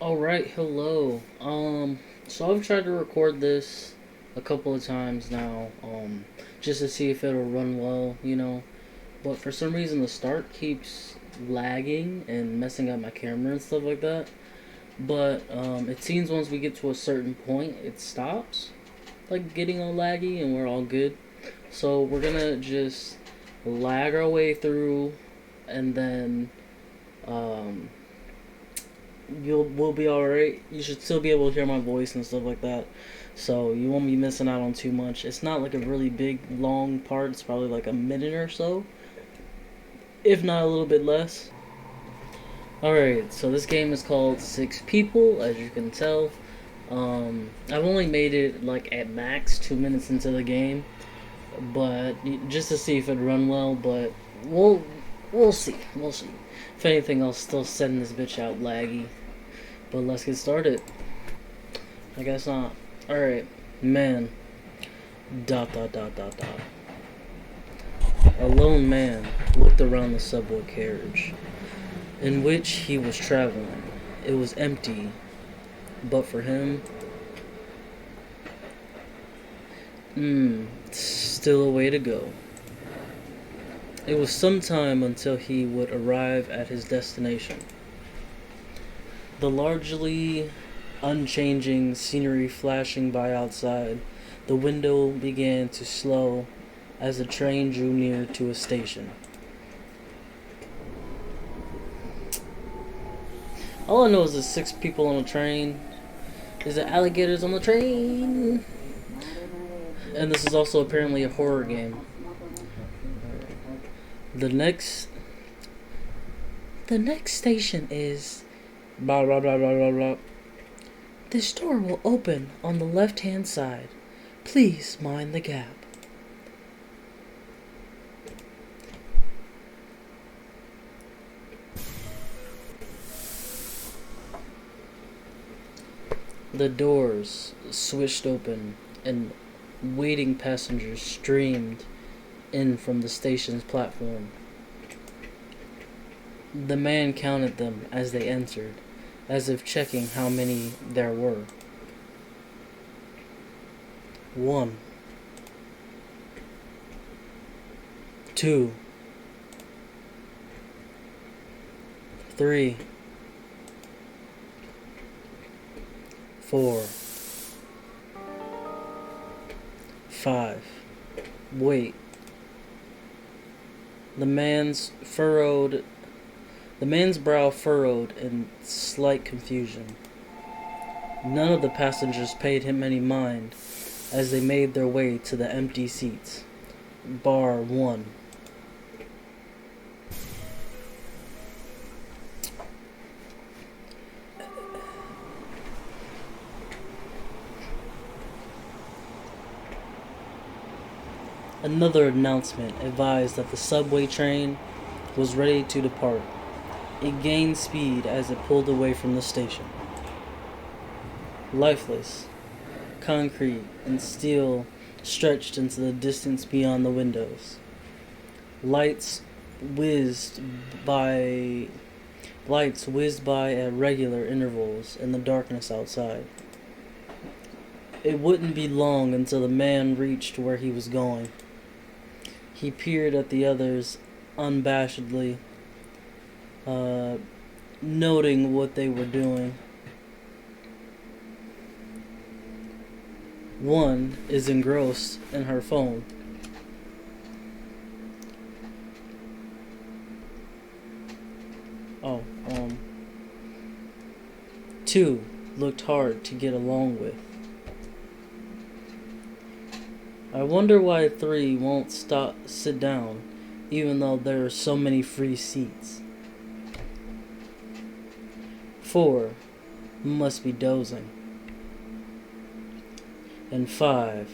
Alright, hello. So I've tried to record this a couple of times now, just to see if it'll run well. But for some reason the start keeps lagging and messing up my camera and stuff like that. But it seems once we get to a certain point, it stops, like getting all laggy and we're all good. So we're gonna just lag our way through and then um we'll be all right. You should still be able to hear my voice and stuff like that, so you won't be missing out on too much. It's not like a really big long part. It's probably like a minute or so, if not a little bit less. All right, so this game is called Six People, as you can tell. I've only made it like at max 2 minutes into the game, but just to see if it run well. But we'll see. We'll see. If anything, I'll still send this bitch out laggy. But let's get started. I guess not. Alright. Man. Dot dot dot dot dot. A lone man looked around the subway carriage in which he was traveling. It was empty, but for him, still a way to go. It was some time until he would arrive at his destination. The largely unchanging scenery flashing by outside, the window began to slow as the train drew near to a station. All I know is there's six people on a train. There's alligators on the train. And this is also apparently a horror game. The next station is blah blah blah blah blah blah. This door will open on the left-hand side. Please mind the gap. The doors swished open and waiting passengers streamed in from the station's platform. The man counted them as they entered, as if checking how many there were. 1, 2, 3, 4, 5. Wait. The man's brow furrowed in slight confusion. None of the passengers paid him any mind as they made their way to the empty seats. Bar 1. Another announcement advised that the subway train was ready to depart. It gained speed as it pulled away from the station. Lifeless, concrete and steel stretched into the distance beyond the windows. Lights whizzed by at regular intervals in the darkness outside. It wouldn't be long until the man reached where he was going. He peered at the others unabashedly, noting what they were doing. One is engrossed in her phone. Oh, 2 looked hard to get along with. I wonder why 3 won't sit down, even though there are so many free seats. 4 must be dozing. And 5,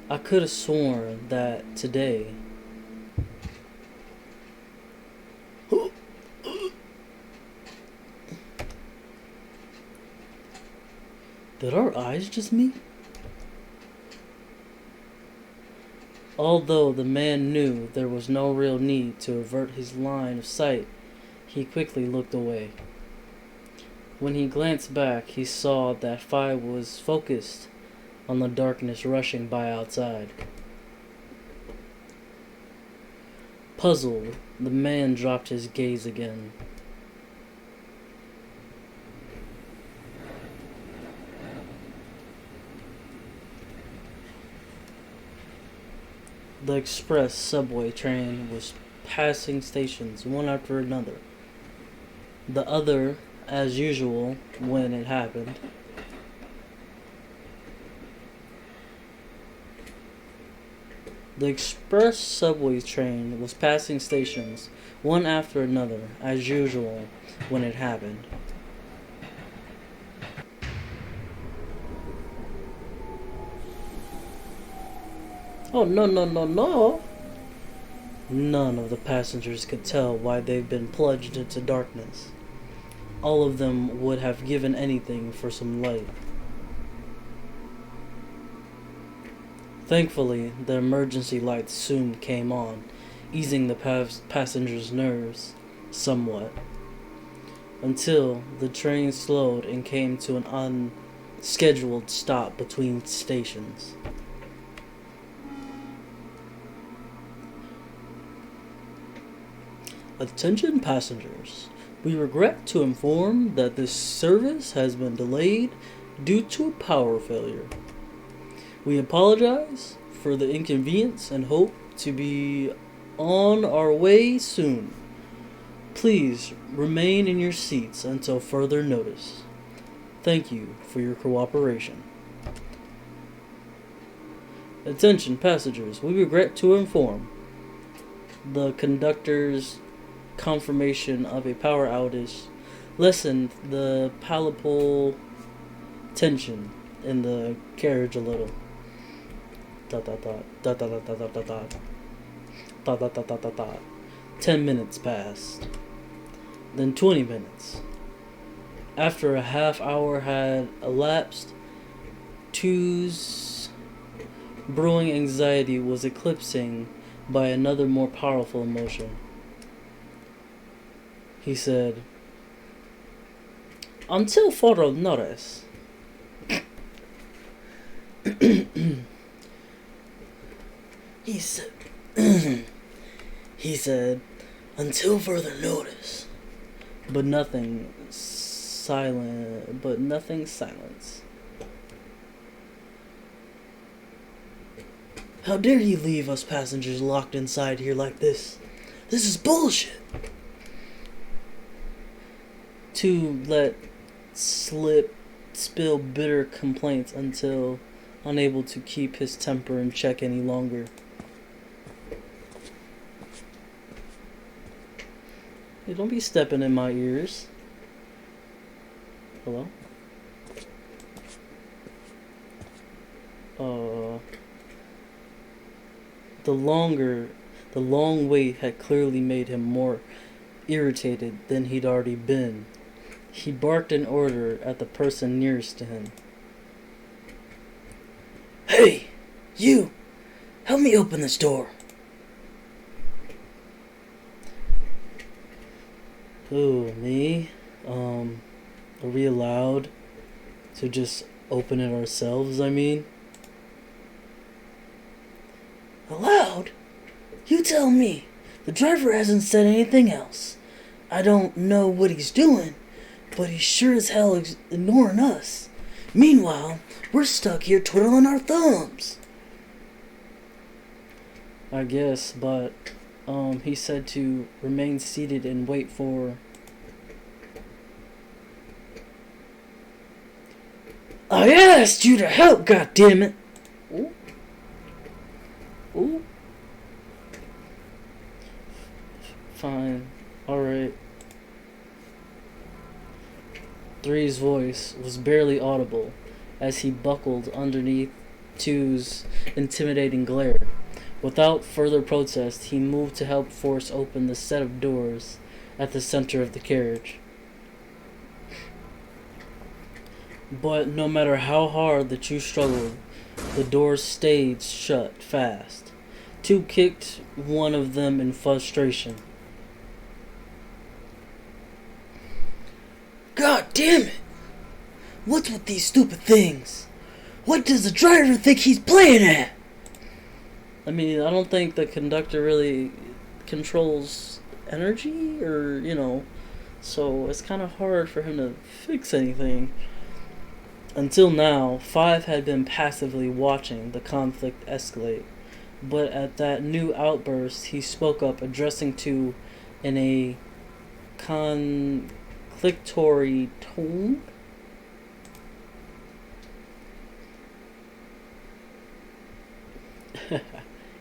I could have sworn that today. Did our eyes just meet? Although the man knew there was no real need to avert his line of sight, he quickly looked away. When he glanced back, he saw that Phi was focused on the darkness rushing by outside. Puzzled, the man dropped his gaze again. The express subway train was passing stations one after another. The other, as usual, when it happened. The express subway train was passing stations one after another, as usual, when it happened. Oh, no, no, no, no! None of the passengers could tell why they'd been plunged into darkness. All of them would have given anything for some light. Thankfully, the emergency lights soon came on, easing the passengers' nerves somewhat, until the train slowed and came to an unscheduled stop between stations. Attention passengers. We regret to inform that this service has been delayed due to a power failure. We apologize for the inconvenience and hope to be on our way soon. Please remain in your seats until further notice. Thank you for your cooperation. Attention passengers. We regret to inform the conductor's confirmation of a power outage lessened the palpable tension in the carriage a little. Dot dot dot dot dot dot dot dot dot dot dot dot dot dot dot. 10 minutes passed. Then 20 minutes. After a half hour had elapsed, Two's brewing anxiety was eclipsing by another more powerful emotion. He said, "Until further notice." He said, "Until further notice." But nothing silence. "How dare you leave us passengers locked inside here like this? This is bullshit." To let spill bitter complaints until unable to keep his temper in check any longer. Hey, don't be stepping in my ears. Hello? The long wait had clearly made him more irritated than he'd already been. He barked an order at the person nearest to him. "Hey, you! Help me open this door." "Who, me? Are we allowed to just open it ourselves, I mean?" "Allowed? You tell me. The driver hasn't said anything else. I don't know what he's doing, but he's sure as hell ignoring us. Meanwhile, we're stuck here twiddling our thumbs." "I guess, but he said to remain seated and wait for..." "I asked you to help, goddammit!" Ooh. Ooh. Fine. Alright. 3's voice was barely audible as he buckled underneath 2's intimidating glare. Without further protest, he moved to help force open the set of doors at the center of the carriage. But no matter how hard the two struggled, the doors stayed shut fast. 2 kicked one of them in frustration. God damn it! What's with these stupid things? What does the driver think he's playing at? I mean, I don't think the conductor really controls energy, or, so it's kind of hard for him to fix anything. Until now, Five had been passively watching the conflict escalate. But at that new outburst, he spoke up, addressing two in a conflictory tone.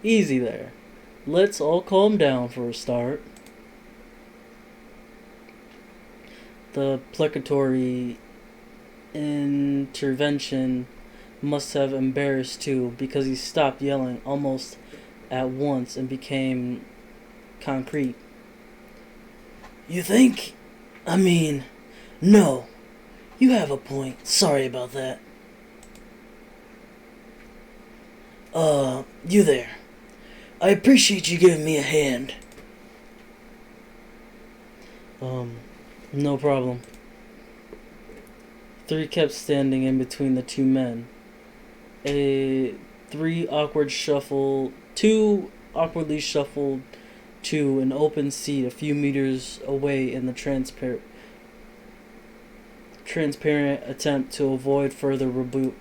Easy there. Let's all calm down for a start. The placatory intervention must have embarrassed too, because he stopped yelling almost at once and became concrete. You think? I mean, no. You have a point. Sorry about that. You there. I appreciate you giving me a hand. No problem. Three kept standing in between the two men. Two awkwardly shuffled to an open seat a few meters away in the transparent attempt to avoid further rebuke.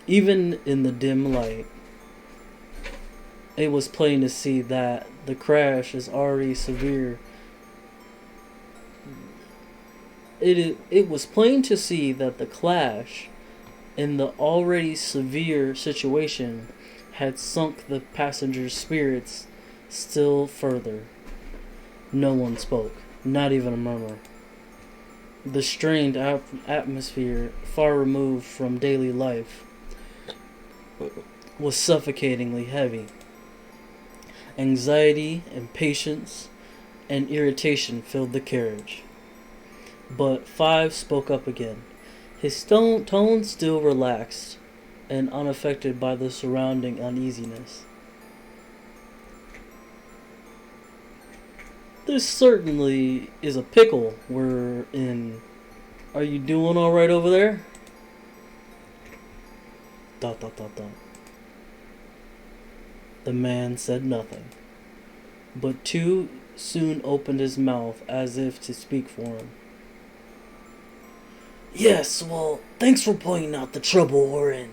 Even in the dim light, it was plain to see that the crash is already severe. It was plain to see that the clash in the already severe situation had sunk the passengers' spirits still further. No one spoke, not even a murmur. The strained atmosphere, far removed from daily life, was suffocatingly heavy. Anxiety, impatience, and irritation filled the carriage. But Five spoke up again, his tone still relaxed and unaffected by the surrounding uneasiness. This certainly is a pickle we're in. Are you doing alright over there? ... The man said nothing, but Two soon opened his mouth as if to speak for him. Yes, well, thanks for pointing out the trouble we're in.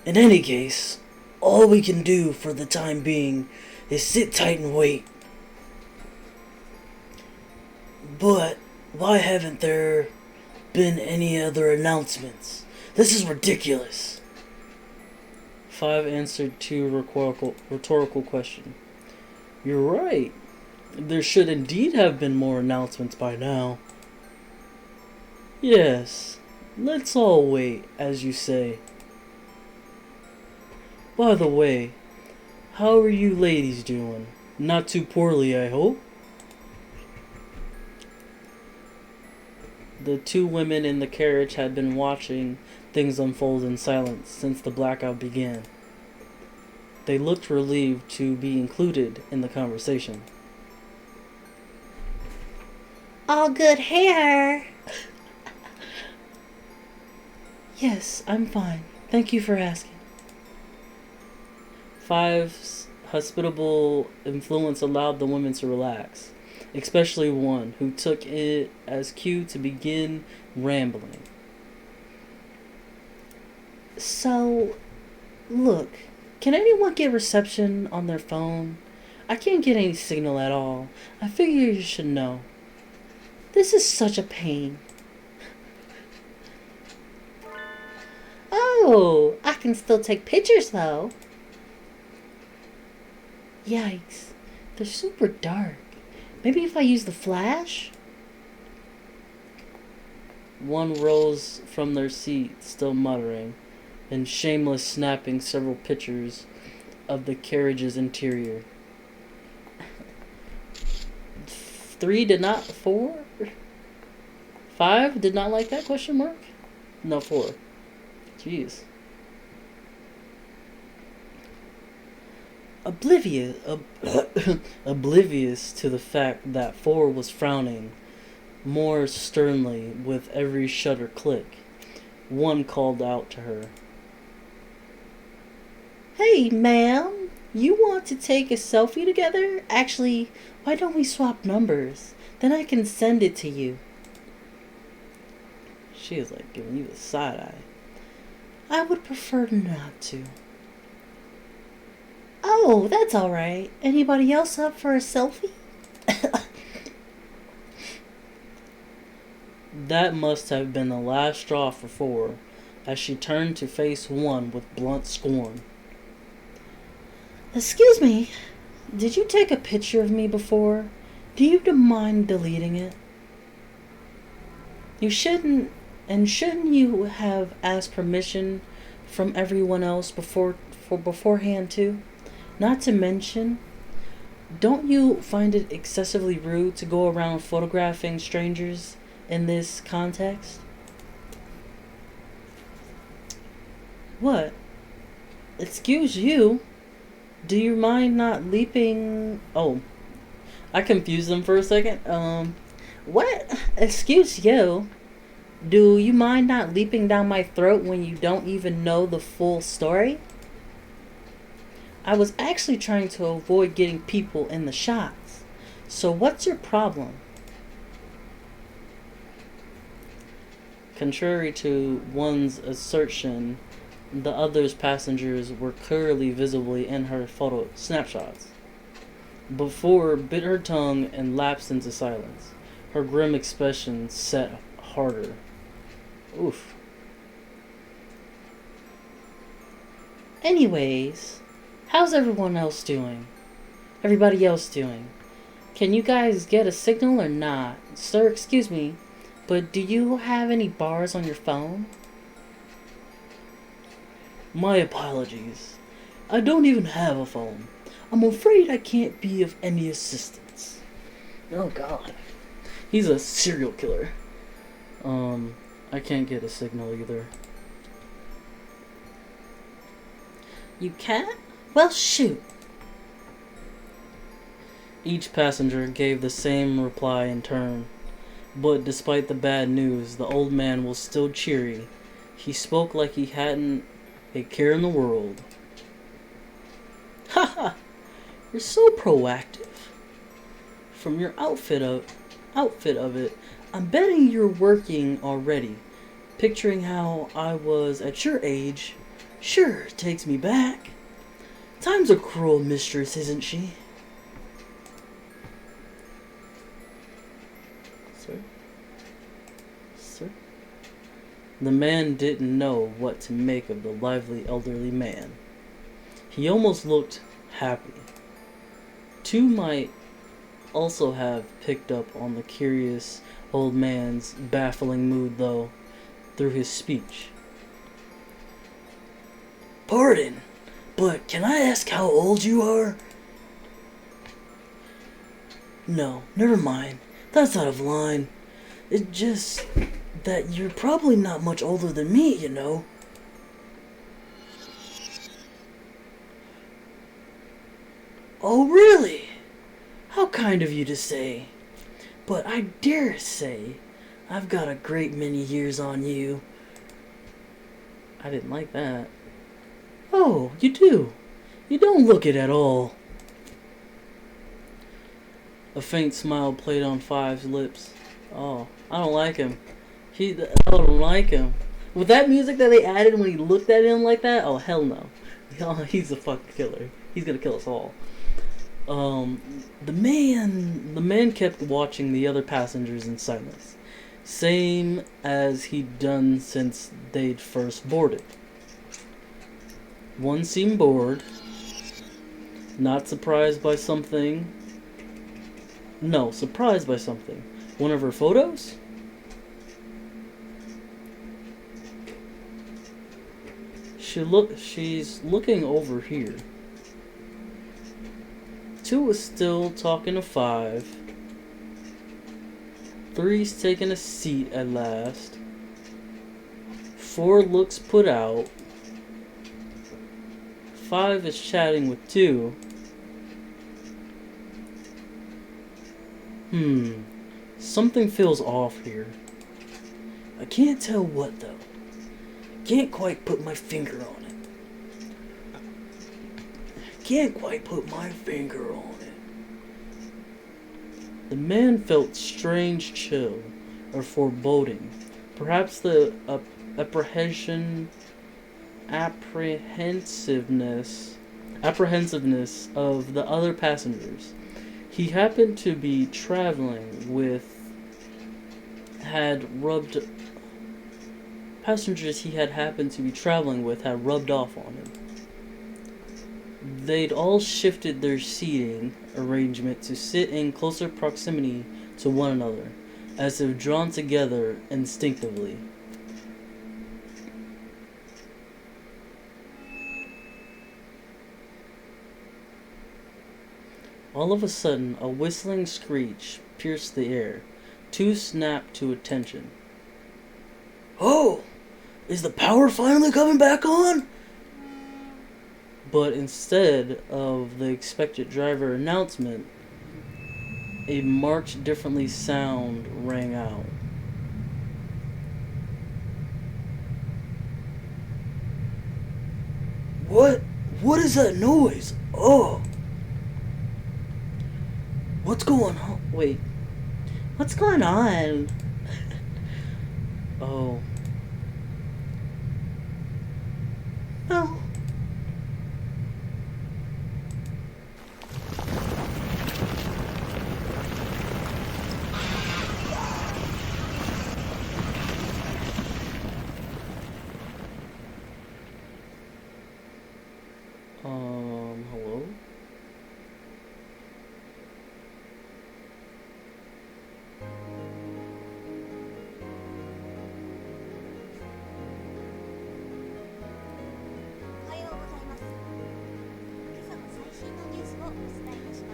In any case, all we can do for the time being is sit tight and wait. But why haven't there been any other announcements? This is ridiculous. Five answered Two rhetorical question. You're right. There should indeed have been more announcements by now. Yes, let's all wait, as you say. By the way, how are you ladies doing? Not too poorly, I hope? The two women in the carriage had been watching things unfold in silence since the blackout began. They looked relieved to be included in the conversation. All good hair. Yes, I'm fine. Thank you for asking. Five's hospitable influence allowed the women to relax, especially one who took it as cue to begin rambling. So, look, can anyone get reception on their phone? I can't get any signal at all. I figure you should know. This is such a pain. Oh, I can still take pictures though. Yikes, they're super dark. Maybe if I use the flash? One rose from their seat, still muttering, and Shameless snapping several pictures of the carriage's interior. 3 did not... 4? 5 did not like that question mark? No, 4. Jeez. oblivious to the fact that 4 was frowning more sternly with every shutter click. 1 called out to her. Hey, ma'am, you want to take a selfie together? Actually, why don't we swap numbers? Then I can send it to you. She is like giving you the side eye. I would prefer not to. Oh, that's alright. Anybody else up for a selfie? That must have been the last straw for 4, as she turned to face 1 with blunt scorn. Excuse me, did you take a picture of me before? Do you mind deleting it? You shouldn't, and shouldn't you have asked permission from everyone else beforehand too? Not to mention, don't you find it excessively rude to go around photographing strangers in this context? What? Excuse you? Do you mind not leaping? Oh, I confused them for a second. What? Excuse you? Do you mind not leaping down my throat when you don't even know the full story? I was actually trying to avoid getting people in the shots. So what's your problem? Contrary to 1's assertion, the other's passengers were clearly visibly in her photo snapshots. But 4 bit her tongue and lapsed into silence. Her grim expression set harder. Oof. Anyways, how's everyone else doing? Everybody else doing? Can you guys get a signal or not? Sir, excuse me, but do you have any bars on your phone? My apologies. I don't even have a phone. I'm afraid I can't be of any assistance. Oh God. He's a serial killer. I can't get a signal either. You can't? Well, shoot. Each passenger gave the same reply in turn. But despite the bad news, the old man was still cheery. He spoke like he hadn't a care in the world. Haha! You're so proactive. From your outfit of it, I'm betting you're working already. Picturing how I was at your age sure takes me back. Time's a cruel mistress, isn't she? Sir? The man didn't know what to make of the lively elderly man. He almost looked happy. 2 might also have picked up on the curious old man's baffling mood, though, through his speech. Pardon, but can I ask how old you are? No, never mind. That's out of line. It's just that you're probably not much older than me, you know. Oh, really? How kind of you to say. But I dare say I've got a great many years on you. I didn't like that. Oh, you do? You don't look it at all. A faint smile played on 5's lips. Oh, I don't like him. I don't like him. With that music that they added when he looked at him like that, oh hell no. Oh, he's a fucking killer. He's gonna kill us all. The man kept watching the other passengers in silence, same as he'd done since they'd first boarded. 1 seemed bored, not surprised by something. No, surprised by something. One of her photos? She's looking over here. 2 was still talking to 5. 3's taking a seat at last. 4 looks put out. 5 is chatting with 2. Something feels off here. I can't tell what though. Can't quite put my finger on it. Can't quite put my finger on it. The man felt strange chill or foreboding. Perhaps the apprehensiveness of the other passengers he happened to be traveling with had rubbed passengers he had happened to be traveling with had rubbed off on him. They'd all shifted their seating arrangement to sit in closer proximity to one another, as if drawn together instinctively. All of a sudden, a whistling screech pierced the air. Two snapped to attention. "Oh! Is the power finally coming back on?" But instead of the expected driver announcement, a marked differently sound rang out. What? What is that noise? Oh! What's going on? Wait. What's going on? Oh. No. Hello?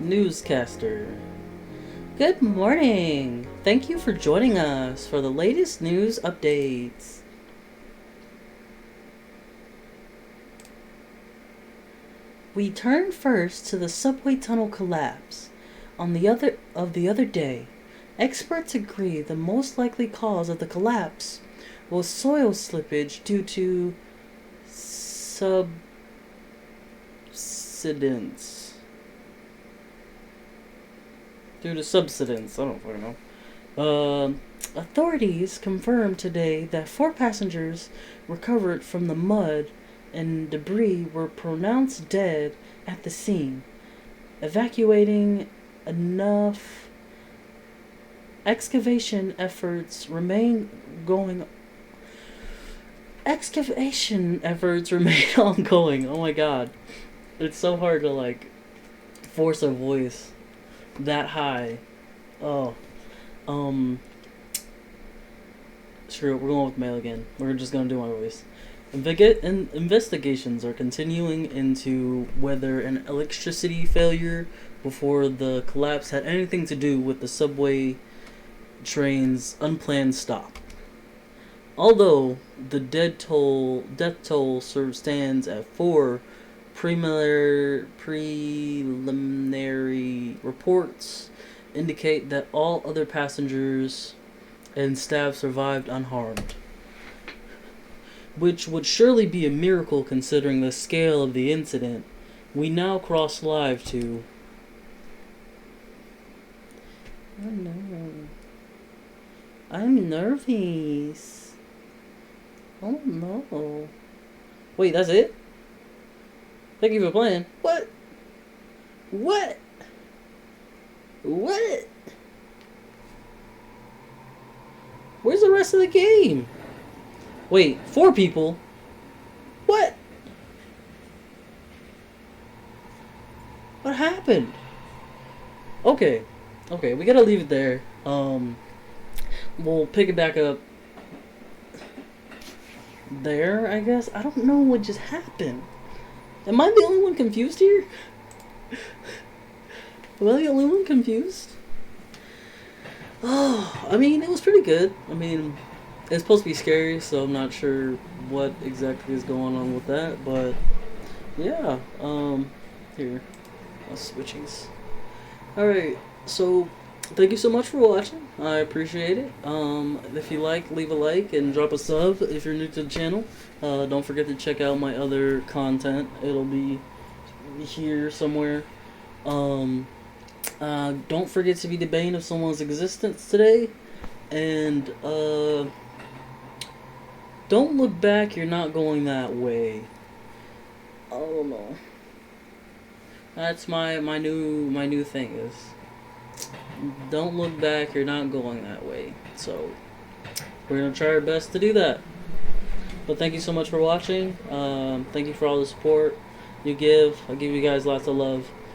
Newscaster. Good morning. Thank you for joining us for the latest news updates. We turn first to the subway tunnel collapse. On the other day, experts agree the most likely cause of the collapse was soil slippage due to subsidence. I don't fucking know. Authorities confirmed today that 4 passengers recovered from the mud and debris were pronounced dead at the scene. Excavation efforts remain ongoing. Oh my god. It's so hard to force a voice that high. Oh. Screw it, we're going with mail again. We're just gonna do my voice. Investigations are continuing into whether an electricity failure before the collapse had anything to do with the subway train's unplanned stop. Although the death toll stands at 4, preliminary reports indicate that all other passengers and staff survived unharmed, which would surely be a miracle considering the scale of the incident. We now cross live to... Oh no. I'm nervous. Oh no. Wait, that's it? Thank you for playing. What? What? Where's the rest of the game? Wait, 4 people? What? What happened? Okay, we gotta leave it there. We'll pick it back up there, I guess. I don't know what just happened. Am I the only one confused here? Am I the only one confused? Oh, I mean, it was pretty good. I mean, it's supposed to be scary, so I'm not sure what exactly is going on with that, but yeah, here, switchies. Alright, so thank you so much for watching. I appreciate it. If you like, leave a like and drop a sub if you're new to the channel. Don't forget to check out my other content. It'll be here somewhere. Don't forget to be the bane of someone's existence today. And, don't look back, you're not going that way. Oh no. That's my new thing is, don't look back, you're not going that way. So we're gonna try our best to do that. But thank you so much for watching. Thank you for all the support you give. I give you guys lots of love.